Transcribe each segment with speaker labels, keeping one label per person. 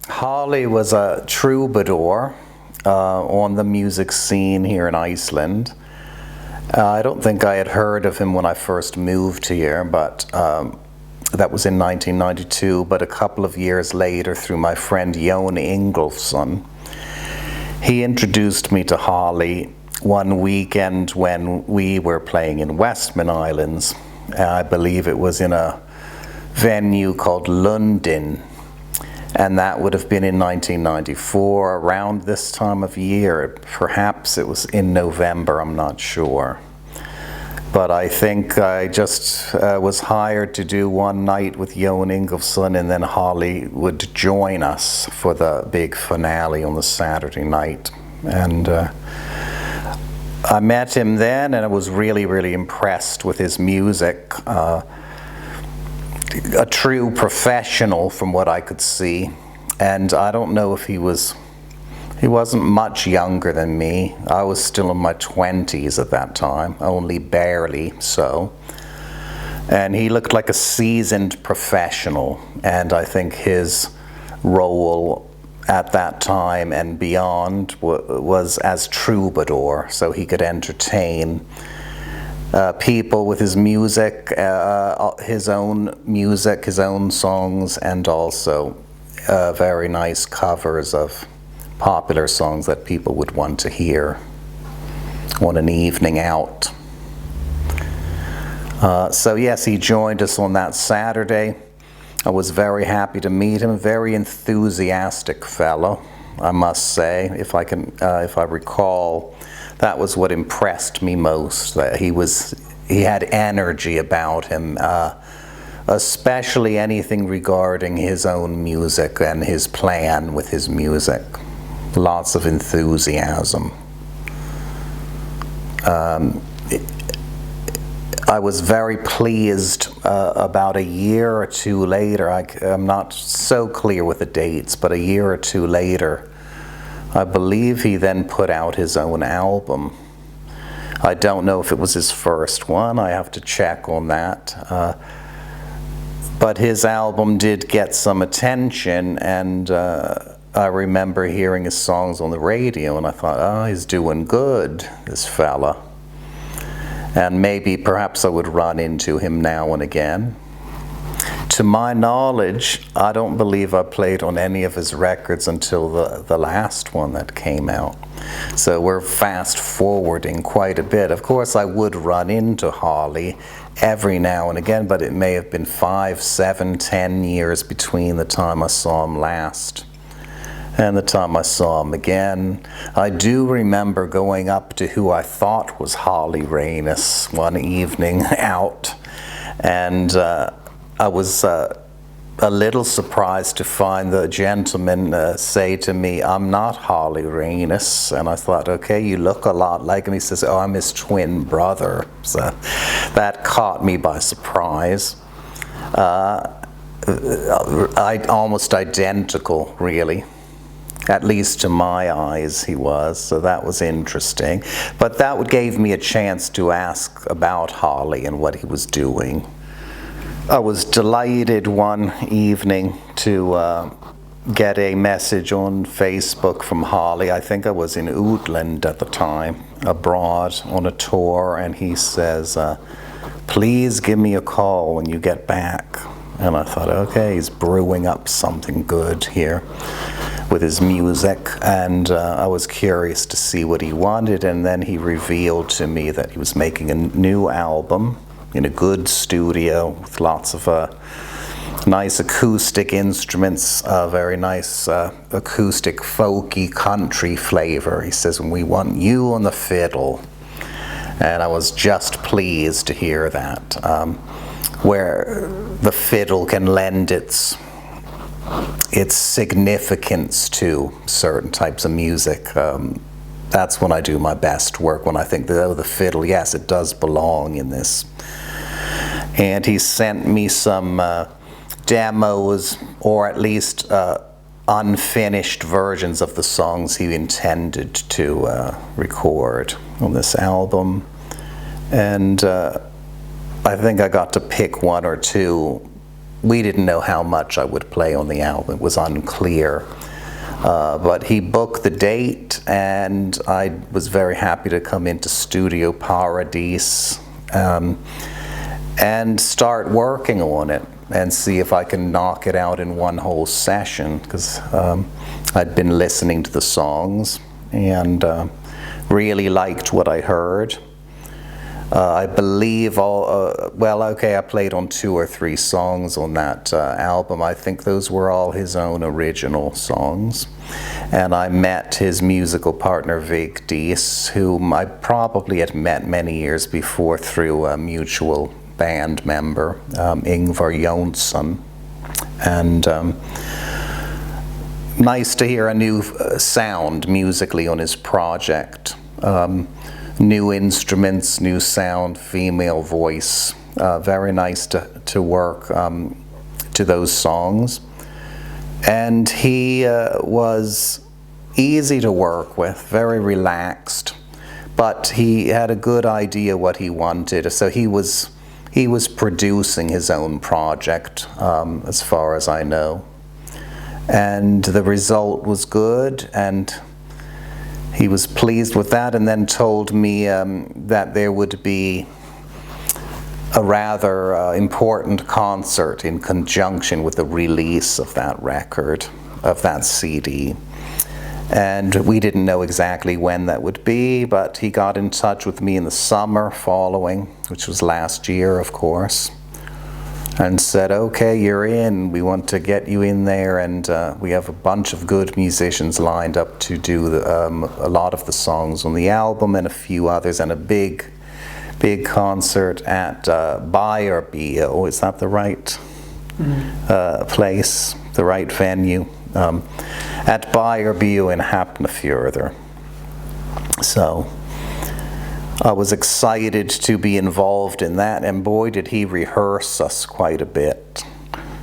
Speaker 1: Holly was a troubadour on the music scene here in Iceland. I don't think I had heard of him when I first moved here, but that was in 1992. But a couple of years later, through my friend Jón Ingolfsson, he introduced me to Holly one weekend when we were playing in Westman Islands. I believe it was in a venue called Lundin, and that would have been in 1994, around this time of year. Perhaps it was in November, I'm not sure. But I think I just was hired to do one night with Jón Ingolfsson, and then Holly would join us for the big finale on the Saturday night. And I met him then, and I was really, really impressed with his music. A true professional from what I could see, and I don't know if he wasn't much younger than me. I was still in my 20s at that time, only barely so, and he looked like a seasoned professional, and I think his role at that time and beyond was as troubadour, so he could entertain people with his music, his own songs, and also very nice covers of popular songs that people would want to hear on an evening out. So yes, he joined us on that Saturday. I was very happy to meet him. Very enthusiastic fellow, I must say. If I recall, that was what impressed me most, that he had energy about him, especially anything regarding his own music and his plan with his music. Lots of enthusiasm. I was very pleased about a year or two later. I'm not so clear with the dates, but a year or two later, I believe he then put out his own album. I don't know if it was his first one. I have to check on that. But his album did get some attention, and I remember hearing his songs on the radio, and I thought, oh, he's doing good, this fella. And perhaps I would run into him now and again. To my knowledge, I don't believe I played on any of his records until the last one that came out. So we're fast forwarding quite a bit. Of course, I would run into Holly every now and again, but it may have been 5, 7, 10 years between the time I saw him last and the time I saw him again. I do remember going up to who I thought was Halla Reynis one evening out, and I was a little surprised to find the gentleman say to me, "I'm not Halla Reynis," and I thought, okay, you look a lot like him. He says, "Oh, I'm his twin brother." So that caught me by surprise. Almost identical, really. At least to my eyes, he was, so that was interesting. But that gave me a chance to ask about Holly and what he was doing. I was delighted one evening to get a message on Facebook from Holly. I think I was in Utland at the time, abroad on a tour, and he says, "Please give me a call when you get back." And I thought, okay, he's brewing up something good here with his music, and I was curious to see what he wanted, and then he revealed to me that he was making a new album in a good studio with lots of nice acoustic instruments, very nice acoustic folky country flavor. He says, "We want you on the fiddle." And I was just pleased to hear that, where the fiddle can lend its significance to certain types of music. That's when I do my best work, when I think that, oh, the fiddle, yes, it does belong in this. And he sent me some demos, or at least unfinished versions of the songs he intended to record on this album. And I think I got to pick one or two we didn't know how much I would play on the album. It was unclear. But he booked the date, and I was very happy to come into Studio Paradis and start working on it and see if I can knock it out in one whole session, because I'd been listening to the songs and really liked what I heard. I believe I played on 2 or 3 songs on that album. I think those were all his own original songs. And I met his musical partner Vigdis, whom I probably had met many years before through a mutual band member, Ingvar Jonsson. And nice to hear a new sound musically on his project. New instruments, new sound, female voice. Very nice to work to those songs. And he was easy to work with, very relaxed, but he had a good idea what he wanted. So he was producing his own project, as far as I know. And the result was good, and he was pleased with that, and then told me that there would be a rather important concert in conjunction with the release of that record, of that CD. And we didn't know exactly when that would be, but he got in touch with me in the summer following, which was last year, of course, and said, okay, you're in, we want to get you in there, and we have a bunch of good musicians lined up to do a lot of the songs on the album and a few others, and a big concert at Bæjarbíó. Is that the right place, the right venue? At Bæjarbíó in Hafnarfjörður. So I was excited to be involved in that, and boy did he rehearse us quite a bit.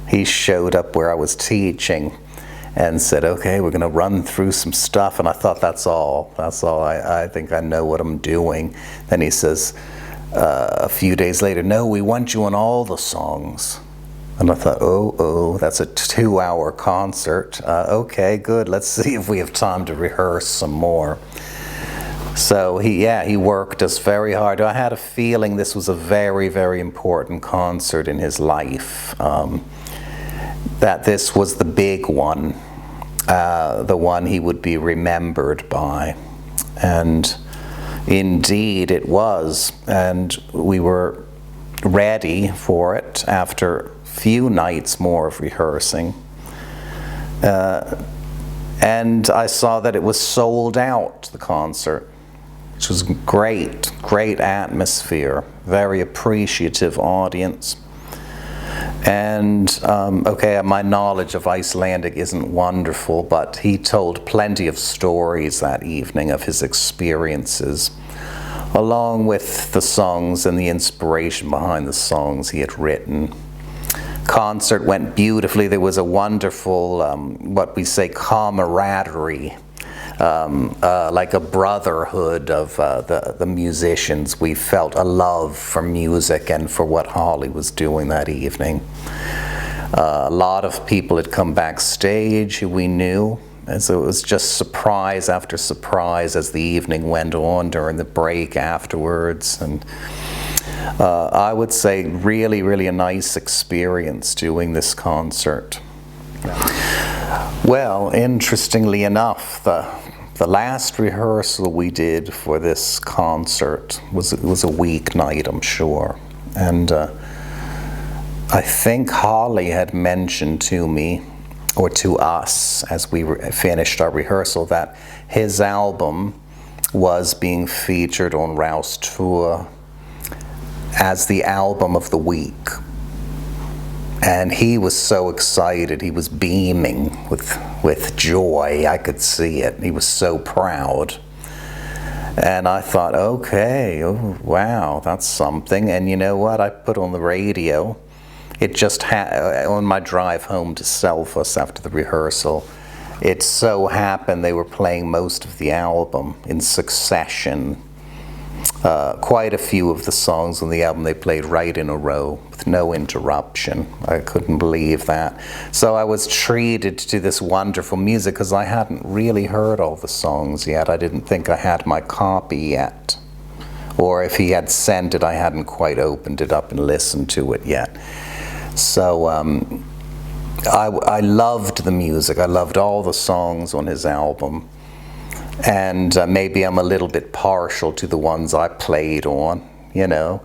Speaker 1: He showed up where I was teaching and said, okay, we're going to run through some stuff, and I thought, that's all, I think I know what I'm doing. Then he says a few days later, no, we want you on all the songs. And I thought, oh, that's a 2-hour concert. Okay, good, let's see if we have time to rehearse some more. So he worked us very hard. I had a feeling this was a very, very important concert in his life. That this was the big one, the one he would be remembered by. And indeed it was. And we were ready for it after a few nights more of rehearsing. And I saw that it was sold out, the concert, which was great atmosphere, very appreciative audience. And okay, my knowledge of Icelandic isn't wonderful, but he told plenty of stories that evening of his experiences, along with the songs and the inspiration behind the songs he had written. Concert went beautifully. There was a wonderful, what we say, camaraderie, like a brotherhood of the musicians. We felt a love for music and for what Holly was doing that evening. A lot of people had come backstage who we knew, and so it was just surprise after surprise as the evening went on during the break afterwards. And I would say really a nice experience doing this concert. Well, interestingly enough, the last rehearsal we did for this concert was a weeknight, I'm sure. And I think Holly had mentioned to me, or to us as we finished our rehearsal, that his album was being featured on Rouse Tour as the album of the week. And he was so excited, he was beaming with joy, I could see it. He was so proud. And I thought, okay, oh, wow, that's something. And you know what, I put on the radio, it just on my drive home to Selfoss after the rehearsal, it so happened they were playing most of the album in succession. quite a few of the songs on the album they played right in a row with no interruption. I couldn't believe that. So I was treated to this wonderful music because I hadn't really heard all the songs yet. I didn't think I had my copy yet. Or if he had sent it, I hadn't quite opened it up and listened to it yet. So I loved the music. I loved all the songs on his album. And maybe I'm a little bit partial to the ones I played on, you know.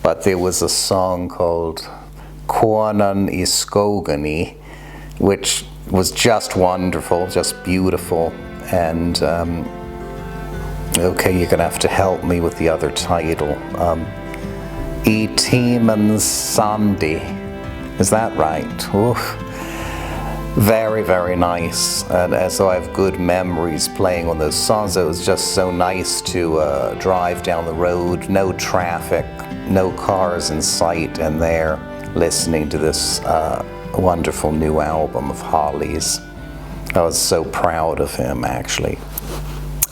Speaker 1: But there was a song called Konan I Skogani, which was just wonderful, just beautiful. And okay, you're gonna have to help me with the other title. I Timens Sandi. Is that right? Oof. Very, very nice, and so I have good memories playing on those songs. It was just so nice to drive down the road, no traffic, no cars in sight, and there listening to this wonderful new album of Holly's. I was so proud of him, actually.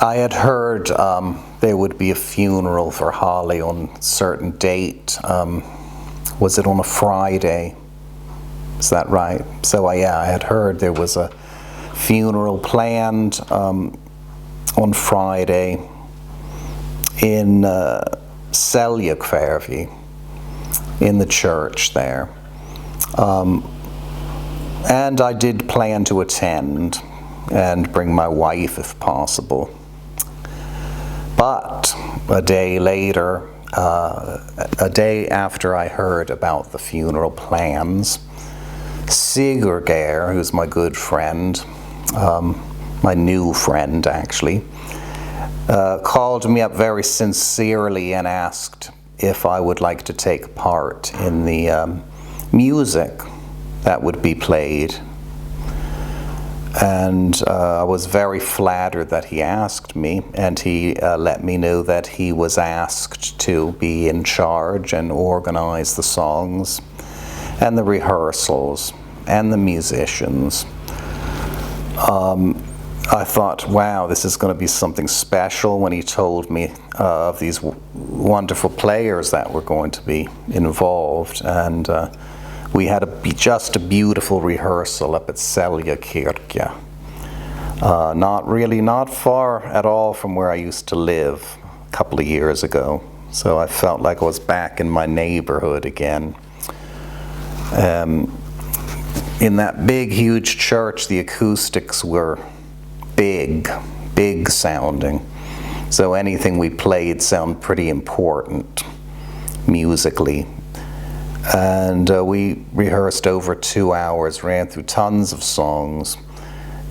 Speaker 1: I had heard there would be a funeral for Holly on a certain date. Was it on a Friday? Is that right? So yeah, I had heard there was a funeral planned on Friday in Seljakvervi, in the church there. And I did plan to attend and bring my wife if possible. But a day later, a day after I heard about the funeral plans, Sigurgeir, who's my good friend, my new friend actually, called me up very sincerely and asked if I would like to take part in the music that would be played. And I was very flattered that he asked me, and he let me know that he was asked to be in charge and organize the songs and the rehearsals and the musicians. I thought, wow, this is going to be something special when he told me of these wonderful players that were going to be involved. And we had just a beautiful rehearsal up at Seljakirkja. Not far at all from where I used to live a couple of years ago. So I felt like I was back in my neighborhood again. In that big, huge church, the acoustics were big sounding. So anything we played sounded pretty important musically. And we rehearsed over 2 hours, ran through tons of songs,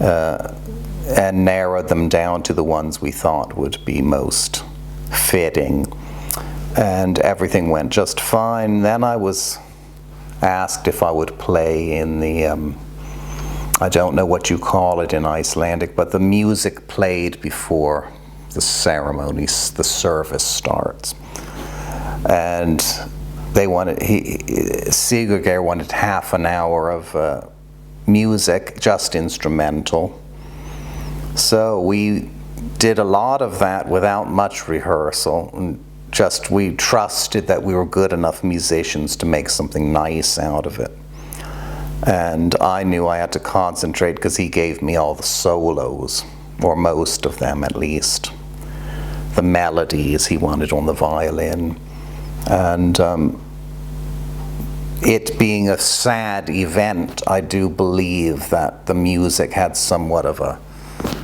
Speaker 1: and narrowed them down to the ones we thought would be most fitting. And everything went just fine. Then I was asked if I would play in the, I don't know what you call it in Icelandic, but the music played before the ceremony, the service starts. And they wanted, Sigurgeir wanted half an hour of music, just instrumental. So we did a lot of that without much rehearsal. And we trusted that we were good enough musicians to make something nice out of it. And I knew I had to concentrate because he gave me all the solos, or most of them at least. The melodies he wanted on the violin. And it being a sad event, I do believe that the music had somewhat of a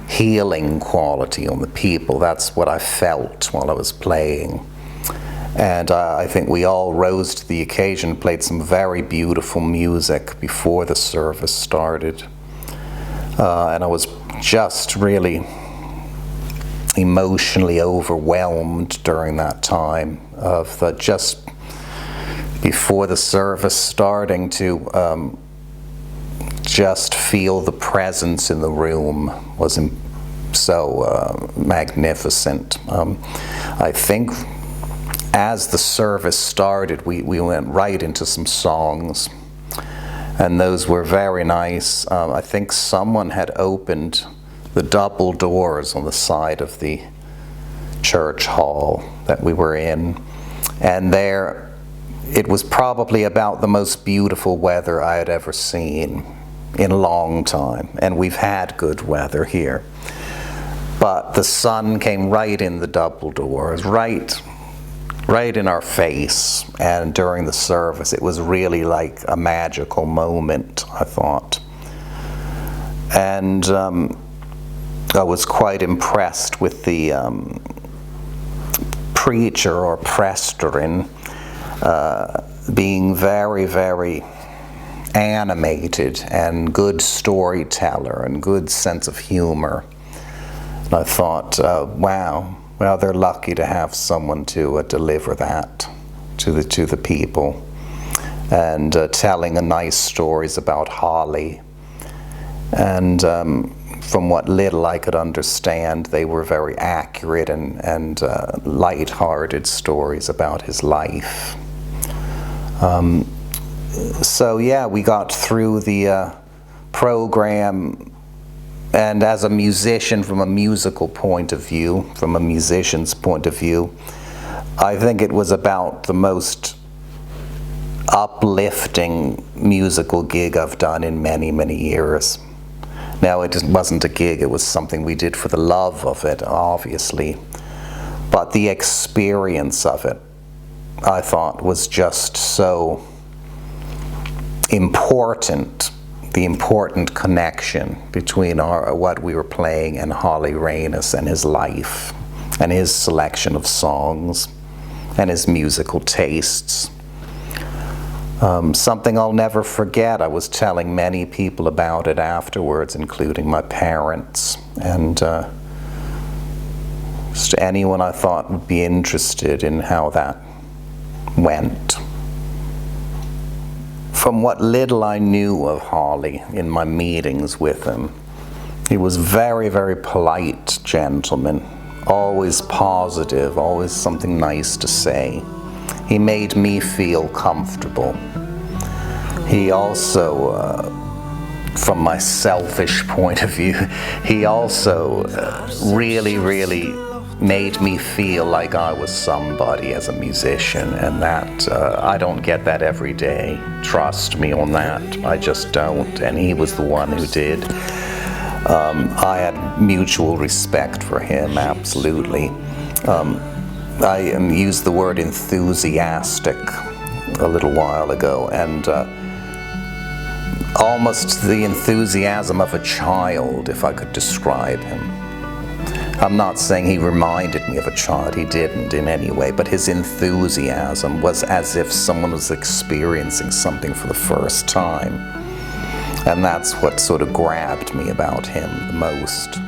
Speaker 1: healing quality on the people. That's what I felt while I was playing. And I think we all rose to the occasion, played some very beautiful music before the service started. And I was just really emotionally overwhelmed during that time of just before the service starting to just feel the presence in the room was so magnificent. I think as the service started, we went right into some songs, and those were very nice. I think someone had opened the double doors on the side of the church hall that we were in. And there, it was probably about the most beautiful weather I had ever seen in a long time. And we've had good weather here. But the sun came right in the double doors, right in our face. And during the service, it was really like a magical moment, I thought. And I was quite impressed with the preacher or prestorin being very, very animated and good storyteller and good sense of humor. And I thought, wow, well, they're lucky to have someone to deliver that to the people, and telling nice stories about Holly. And from what little I could understand, they were very accurate and light-hearted stories about his life. So yeah, we got through the program, and as a musician, from a musical point of view, from a musician's point of view, I think it was about the most uplifting musical gig I've done in many, many years. Now, it wasn't a gig, it was something we did for the love of it, obviously. But the experience of it, I thought, was just so important. The important connection between what we were playing and Halla Reynis and his life, and his selection of songs, and his musical tastes. Something I'll never forget. I was telling many people about it afterwards, including my parents, and just anyone I thought would be interested in how that went. From what little I knew of Holly in my meetings with him, he was very, very polite gentleman, always positive, always something nice to say. He made me feel comfortable. He also, from my selfish point of view, he also really, really made me feel like I was somebody as a musician, and that I don't get that every day. Trust me on that, I just don't, and he was the one who did. I had mutual respect for him, absolutely. I used the word enthusiastic a little while ago, and almost the enthusiasm of a child, if I could describe him. I'm not saying he reminded me of a child, he didn't in any way, but his enthusiasm was as if someone was experiencing something for the first time. And that's what sort of grabbed me about him the most.